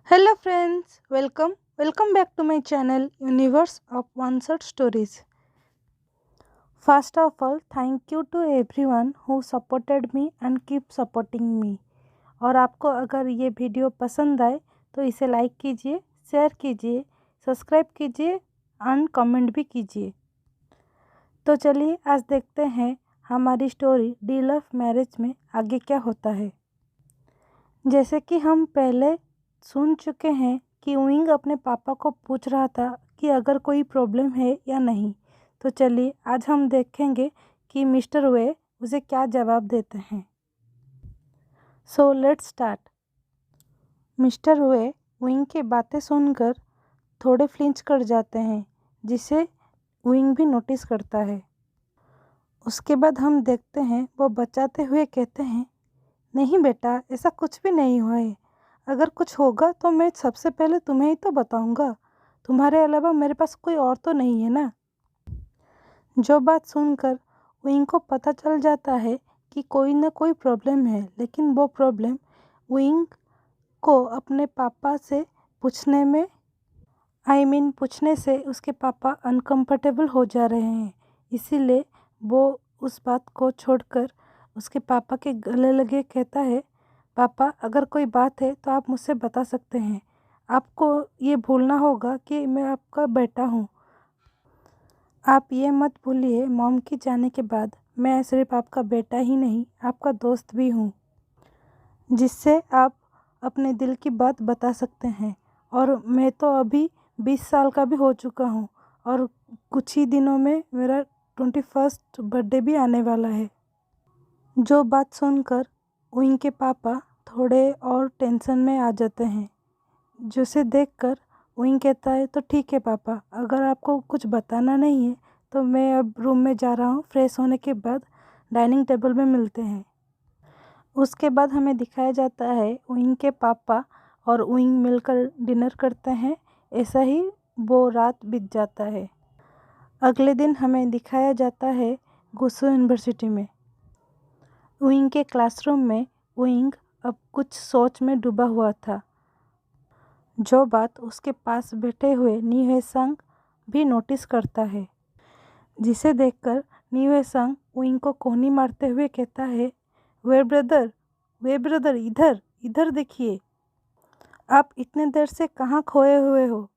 Hello friends, welcome back to my channel Universe of One Shot Stories. First of all, thank you to everyone who supported me and keep supporting me. और आपको अगर ये video पसंद आए तो इसे like कीजिए, share कीजिए, सब्सक्राइब कीजिए एंड कमेंट भी कीजिए। तो चलिए आज देखते हैं हमारी स्टोरी डील ऑफ मैरिज में आगे क्या होता है। जैसे कि हम पहले सुन चुके हैं कि विंग अपने पापा को पूछ रहा था कि अगर कोई प्रॉब्लम है या नहीं। तो चलिए आज हम देखेंगे कि मिस्टर वे उसे क्या जवाब देते हैं। So let's start. Mister way wing की बातें सुनकर थोड़े फ्लिंच कर जाते हैं, जिसे विंग भी नोटिस करता है। उसके बाद हम देखते हैं वो बचाते हुए कहते हैं, नहीं बेटा, ऐसा कुछ भी नहीं हुआ है। अगर कुछ होगा तो मैं सबसे पहले तुम्हें ही तो बताऊंगा। तुम्हारे अलावा मेरे पास कोई और तो नहीं है ना। जो बात सुनकर विंग को पता चल जाता है कि कोई ना कोई प्रॉब्लम है, लेकिन वो प्रॉब्लम विंग को अपने पापा से पूछने से उसके पापा अनकंफर्टेबल हो जा रहे हैं। इसीलिए वो उस बात को छोड़कर उसके पापा के गले लगे कहता है, पापा अगर कोई बात है तो आप मुझसे बता सकते हैं। आपको ये भूलना होगा कि मैं आपका बेटा हूँ। आप ये मत भूलिए, मॉम के जाने के बाद मैं सिर्फ आपका बेटा ही नहीं, आपका दोस्त भी हूँ, जिससे आप अपने दिल की बात बता सकते हैं। और मैं तो अभी 20 साल का भी हो चुका हूँ और कुछ ही दिनों में मेरा 21st बर्थडे भी आने वाला है। जो बात सुनकर विंग के पापा थोड़े और टेंशन में आ जाते हैं, जिसे देखकर विंग कहता है, तो ठीक है पापा, अगर आपको कुछ बताना नहीं है तो मैं अब रूम में जा रहा हूँ। फ्रेश होने के बाद डाइनिंग टेबल में मिलते हैं। उसके बाद हमें दिखाया जाता है विंग के पापा और विंग मिलकर डिनर करते हैं। ऐसा ही वो रात बीत जाता है। अगले दिन हमें दिखाया जाता है गुसू यूनिवर्सिटी में। विंग के क्लासरूम में विंग अब कुछ सोच में डूबा हुआ था। जो बात उसके पास बैठे हुए नीवेसंग भी नोटिस करता है, जिसे देखकर नीवेसंग विंग को कोहनी मारते हुए कहता है, वे ब्रदर, इधर इधर देखिए। आप इतने देर से कहाँ खोए हुए हो?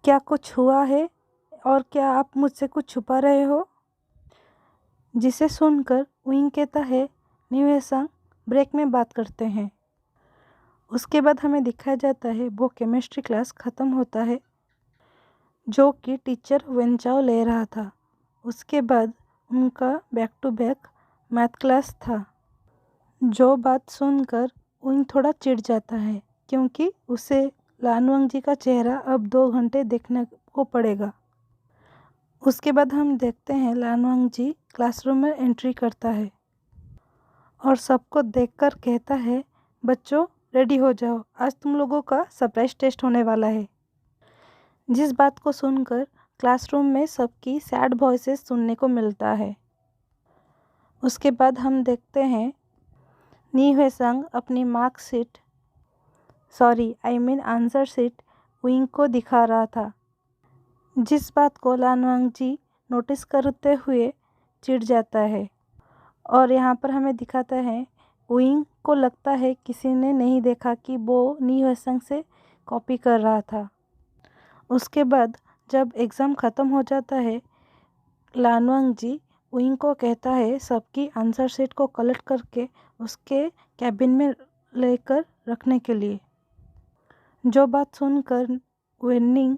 क्या कुछ हुआ है और क्या आप मुझसे कुछ छुपा रहे हो? जिसे सुनकर विंग कहता है, नीवेसंग ब्रेक में बात करते हैं। उसके बाद हमें दिखाया जाता है वो केमिस्ट्री क्लास ख़त्म होता है, जो कि टीचर वेंचाओ ले रहा था। उसके बाद उनका back to back math class था। जो बात सुनकर विंग थोड़ा चिढ़ जाता है, क्योंकि उसे लानवंग जी का चेहरा अब 2 घंटे देखने को पड़ेगा। उसके बाद हम देखते हैं लानवंग जी क्लासरूम में एंट्री करता है और सबको देखकर कहता है, बच्चों रेडी हो जाओ, आज तुम लोगों का सरप्राइज टेस्ट होने वाला है। जिस बात को सुनकर क्लासरूम में सबकी सैड वॉइसेस सुनने को मिलता है। उसके बाद हम देखते हैं नी हुएसंग अपनी आंसर शीट विंग को दिखा रहा था, जिस बात को लानवांग जी नोटिस करते हुए चिढ़ जाता है। और यहाँ पर हमें दिखाता है विंग को लगता है किसी ने नहीं देखा कि वो नी हुएसंग से कॉपी कर रहा था। उसके बाद जब एग्ज़ाम ख़त्म हो जाता है, लानवांग जी विंग को कहता है सबकी आंसर शीट को कलेक्ट करके उसके कैबिन में लेकर रखने के लिए। जो बात सुनकर वेनिंग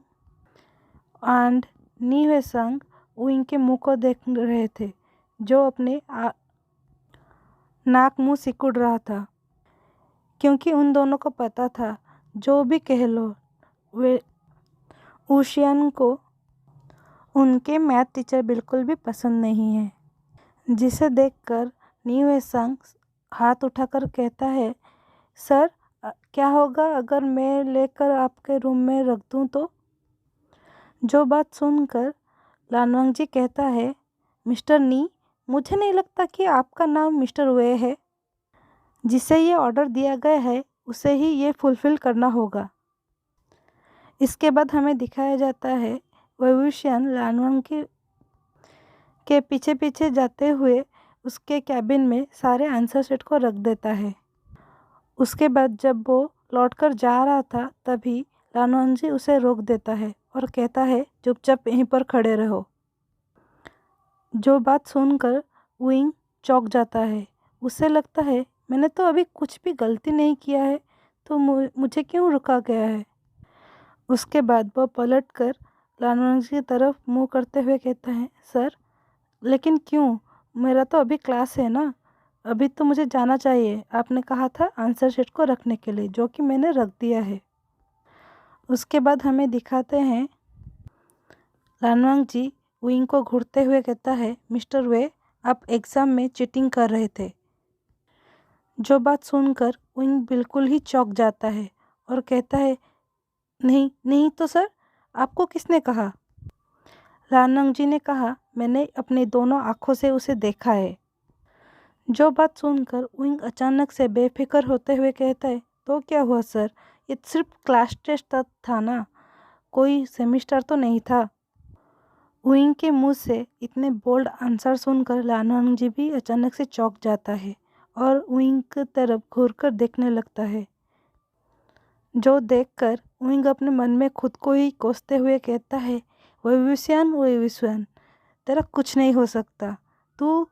एंड नी हुएसंग विंग के मुंह को देख रहे थे, जो अपने नाक मुंह सिकुड़ रहा था, क्योंकि उन दोनों को पता था जो भी कह लो, वे ऊशियन को उनके मैथ टीचर बिल्कुल भी पसंद नहीं है। जिसे देखकर नी हुएसंग हाथ उठाकर कहता है, सर क्या होगा अगर मैं लेकर आपके रूम में रख दूं तो? जो बात सुनकर लानवांग जी कहता है, मिस्टर नी, मुझे नहीं लगता कि आपका नाम मिस्टर वे है। जिसे ये ऑर्डर दिया गया है उसे ही ये फुलफ़िल करना होगा। इसके बाद हमें दिखाया जाता है वैवस्यान लानवांग के पीछे पीछे जाते हुए उसके कैबिन में सारे आंसर शीट को रख देता है। उसके बाद जब वो लौटकर जा रहा था तभी लानवांग जी उसे रोक देता है और कहता है चुपचाप यहीं पर खड़े रहो। जो बात सुनकर विंग चौंक जाता है। उसे लगता है मैंने तो अभी कुछ भी गलती नहीं किया है, तो मुझे क्यों रुका गया है। उसके बाद वो पलटकर लानवांग जी की तरफ मुँह करते हुए कहता है, सर लेकिन क्यों, मेरा तो अभी क्लास है ना, अभी तो मुझे जाना चाहिए। आपने कहा था आंसर शीट को रखने के लिए, जो कि मैंने रख दिया है। उसके बाद हमें दिखाते हैं लानवांग जी विंग को घूरते हुए कहता है, मिस्टर वे आप एग्ज़ाम में चीटिंग कर रहे थे। जो बात सुनकर विंग बिल्कुल ही चौंक जाता है और कहता है, नहीं नहीं तो सर, आपको किसने कहा। लानवांग जी ने कहा, मैंने अपनी दोनों आँखों से उसे देखा है। जो बात सुनकर विंग अचानक से बेफिक्र होते हुए कहता है, तो क्या हुआ सर, ये सिर्फ क्लास टेस्ट था ना, कोई सेमिस्टर तो नहीं था। विंग के मुंह से इतने बोल्ड आंसर सुनकर लानवांग जी भी अचानक से चौंक जाता है और विंग की तरफ घूरकर देखने लगता है। जो देखकर विंग अपने मन में खुद को ही कोसते हुए कहता है, वैवस्यान तेरा कुछ नहीं हो सकता, तू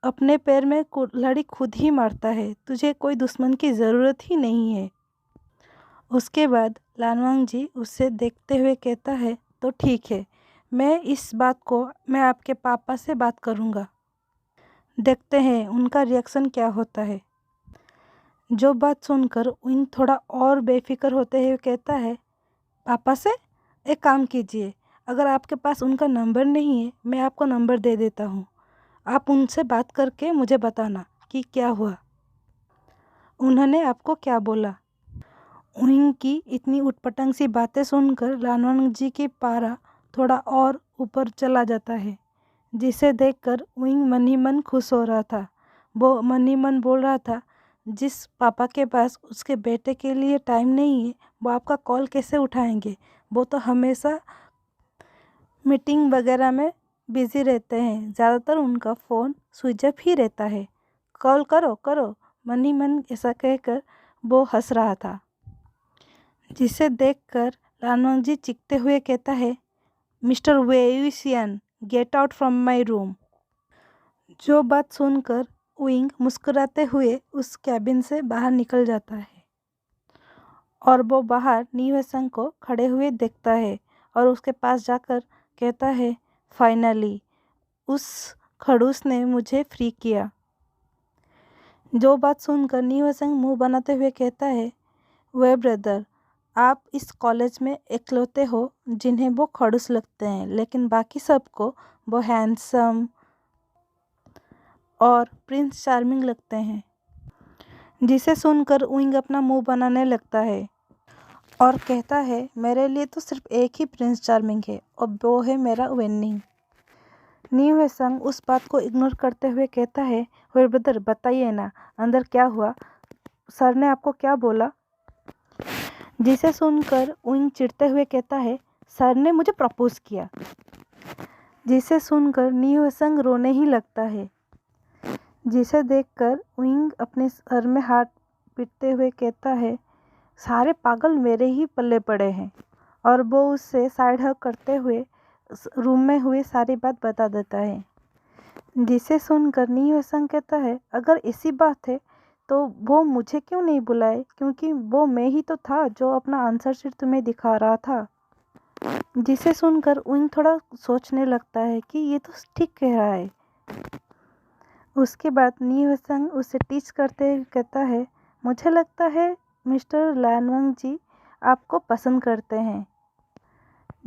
अपने पैर में कुल्हाड़ी खुद ही मारता है, तुझे कोई दुश्मन की ज़रूरत ही नहीं है। उसके बाद लानवांग जी उसे देखते हुए कहता है, तो ठीक है, मैं आपके पापा से बात करूँगा, देखते हैं उनका रिएक्शन क्या होता है। जो बात सुनकर विंग थोड़ा और बेफिक्र होते हुए कहता है, पापा से, एक काम कीजिए, अगर आपके पास उनका नंबर नहीं है मैं आपको नंबर दे देता हूँ, आप उनसे बात करके मुझे बताना कि क्या हुआ, उन्होंने आपको क्या बोला। विंग की इतनी उटपटांग सी बातें सुनकर लानवांग जी की पारा थोड़ा और ऊपर चला जाता है, जिसे देखकर विंग मन ही मन खुश हो रहा था। वो मन ही मन बोल रहा था, जिस पापा के पास उसके बेटे के लिए टाइम नहीं है वो आपका कॉल कैसे उठाएंगे, वो तो हमेशा मीटिंग वगैरह में बिज़ी रहते हैं, ज़्यादातर उनका फ़ोन स्विच ऑफ ही रहता है, कॉल करो करो, मन ही मन ऐसा कहकर वो हंस रहा था। जिसे देखकर लानवांग जी चीखते हुए कहता है, मिस्टर वेयुसियन get out from my room. जो बात सुनकर विंग मुस्कुराते हुए उस कैबिन से बाहर निकल जाता है और वो बाहर नीवेसंग को खड़े हुए देखता है और उसके पास जाकर कहता है, फाइनली उस खड़ूस ने मुझे फ्री किया। जो बात सुनकर नीवेसंग मुंह बनाते हुए कहता है, वे ब्रदर, आप इस कॉलेज में इकलौते हो जिन्हें वो खड़ूस लगते हैं, लेकिन बाकी सबको वो हैंडसम और प्रिंस चार्मिंग लगते हैं। जिसे सुनकर विंग अपना मुंह बनाने लगता है और कहता है, मेरे लिए तो सिर्फ एक ही प्रिंस चार्मिंग है और वो है मेरा वेन्नी। नीवेसंग उस बात को इग्नोर करते हुए कहता है, वे ब्रदर बताइए ना, अंदर क्या हुआ, सर ने आपको क्या बोला। जिसे सुनकर विंग चिढ़ते हुए कहता है, सर ने मुझे प्रपोज किया। जिसे सुनकर नीवेसंग रोने ही लगता है। जिसे देखकर विंग अपने सर में हाथ पीटते हुए कहता है, सारे पागल मेरे ही पल्ले पड़े हैं, और वो उससे साइड हग करते हुए रूम में हुई सारी बात बता देता है। जिसे सुनकर नीवेसंग कहता है, अगर ऐसी बात है तो वो मुझे क्यों नहीं बुलाए, क्योंकि वो मैं ही तो था जो अपना आंसर शीट तुम्हें दिखा रहा था। जिसे सुनकर विंग थोड़ा सोचने लगता है कि ये तो ठीक कह रहा है। उसके बाद नीवेसंग उसे टीच करते हुए कहता है, मुझे लगता है मिस्टर लानवांग जी आपको पसंद करते हैं।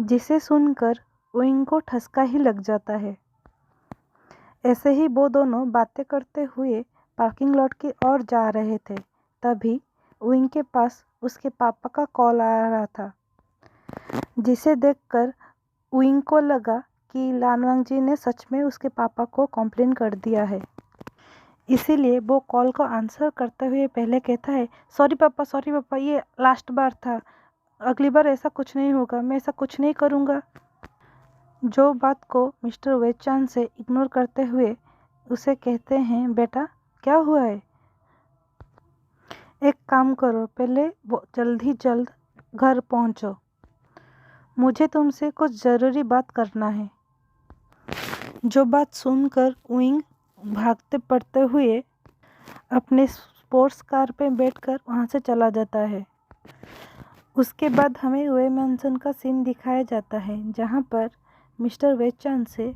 जिसे सुनकर विंग को ठसका ही लग जाता है। ऐसे ही वो दोनों बातें करते हुए पार्किंग लॉट की ओर जा रहे थे, तभी विंग के पास उसके पापा का कॉल आ रहा था। जिसे देखकर विंग को लगा कि लानवांग जी ने सच में उसके पापा को कंप्लेन कर दिया है। इसीलिए वो कॉल को आंसर करते हुए पहले कहता है, सॉरी पापा, ये लास्ट बार था, अगली बार ऐसा कुछ नहीं होगा, मैं ऐसा कुछ नहीं करूँगा। जो बात को मिस्टर वेचान से इग्नोर करते हुए उसे कहते हैं, बेटा क्या हुआ है? एक काम करो, पहले वो जल्द घर पहुंचो, मुझे तुमसे कुछ ज़रूरी बात करना है। जो बात सुनकर विंग भागते पड़ते हुए अपने स्पोर्ट्स कार पे बैठकर वहाँ से चला जाता है। उसके बाद हमें वे मैंसन का सीन दिखाया जाता है जहाँ पर मिस्टर वेचान से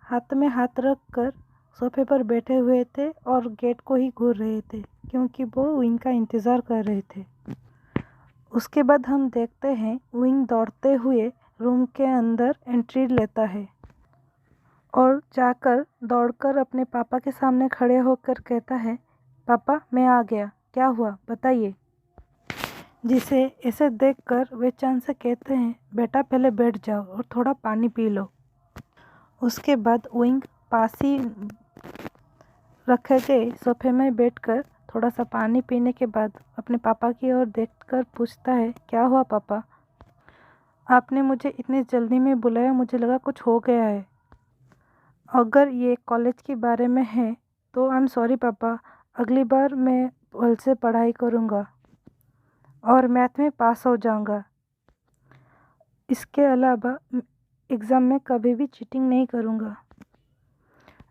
हाथ में हाथ रख कर सोफे पर बैठे हुए थे और गेट को ही घूर रहे थे क्योंकि वो विंग का इंतज़ार कर रहे थे। उसके बाद हम देखते हैं विंग दौड़ते हुए रूम के अंदर एंट्री लेता है और जाकर दौड़कर अपने पापा के सामने खड़े होकर कहता है, पापा मैं आ गया, क्या हुआ बताइए। जिसे ऐसे देखकर वे चांद से कहते हैं, बेटा पहले बैठ जाओ और थोड़ा पानी पी लो। उसके बाद विंग पास ही रखे गए सोफे में बैठकर थोड़ा सा पानी पीने के बाद अपने पापा की ओर देखकर पूछता है, क्या हुआ पापा, आपने मुझे इतनी जल्दी में बुलाया, मुझे लगा कुछ हो गया है। अगर ये कॉलेज के बारे में है तो आई एम सॉरी पापा, अगली बार मैं भल से पढ़ाई करूँगा और मैथ में पास हो जाऊँगा। इसके अलावा एग्ज़ाम में कभी भी चीटिंग नहीं करूँगा।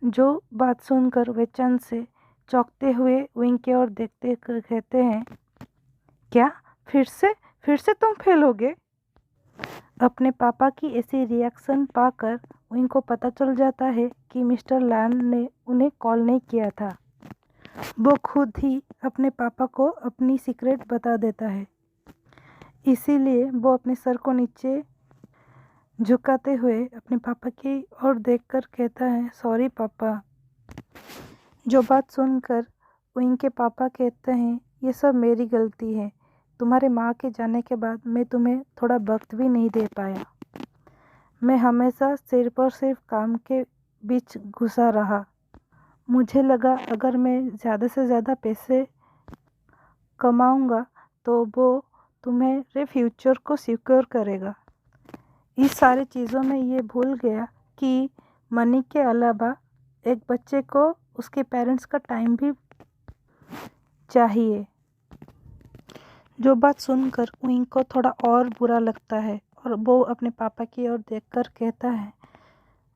जो बात सुनकर वे चंद से चौंकते हुए विंग की ओर देखते कहते हैं, क्या फिर से तुम फेल हो गए? अपने पापा की ऐसी रिएक्शन पाकर विंग को पता चल जाता है कि मिस्टर लैन ने उन्हें कॉल नहीं किया था। वो खुद ही अपने पापा को अपनी सीक्रेट बता देता है। इसीलिए वो अपने सर को नीचे झुकाते हुए अपने पापा की ओर देखकर कहता है, सॉरी पापा। जो बात सुनकर विंग के पापा कहते हैं, ये सब मेरी गलती है, तुम्हारे माँ के जाने के बाद मैं तुम्हें थोड़ा वक्त भी नहीं दे पाया। मैं हमेशा सिर्फ और सिर्फ काम के बीच घुसा रहा। मुझे लगा अगर मैं ज़्यादा से ज़्यादा पैसे कमाऊंगा तो वो तुम्हारे फ्यूचर को सिक्योर करेगा। इस सारी चीज़ों में ये भूल गया कि मनी के अलावा एक बच्चे को उसके पेरेंट्स का टाइम भी चाहिए। जो बात सुनकर विंग को थोड़ा और बुरा लगता है और वो अपने पापा की ओर देखकर कहता है,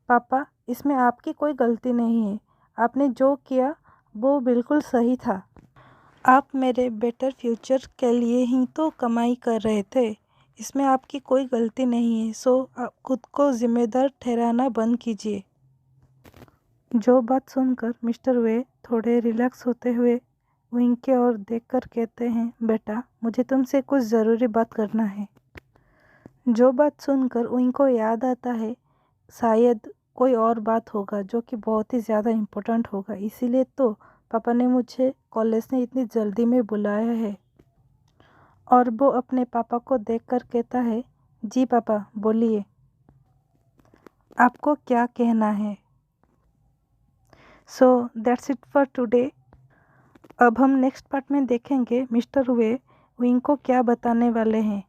पापा इसमें आपकी कोई गलती नहीं है, आपने जो किया वो बिल्कुल सही था। आप मेरे बेटर फ्यूचर के लिए ही तो कमाई कर रहे थे, इसमें आपकी कोई गलती नहीं है, सो आप खुद को जिम्मेदार ठहराना बंद कीजिए। जो बात सुनकर मिस्टर वे थोड़े रिलैक्स होते हुए विंग की ओर देखकर कहते हैं, बेटा मुझे तुमसे कुछ ज़रूरी बात करना है। जो बात सुनकर विंग को याद आता है शायद कोई और बात होगा जो कि बहुत ही ज़्यादा इम्पोर्टेंट होगा, इसीलिए तो पापा ने मुझे कॉलेज में इतनी जल्दी में बुलाया है। और वो अपने पापा को देखकर कहता है, जी पापा बोलिए, आपको क्या कहना है। So that's it for today. अब हम नेक्स्ट पार्ट में देखेंगे मिस्टर वे विंग को क्या बताने वाले हैं।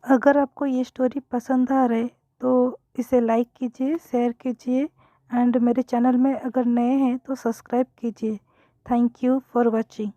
अगर आपको ये स्टोरी पसंद आ रहे तो इसे लाइक कीजिए, शेयर कीजिए एंड मेरे चैनल में अगर नए हैं तो सब्सक्राइब कीजिए। Thank you for watching.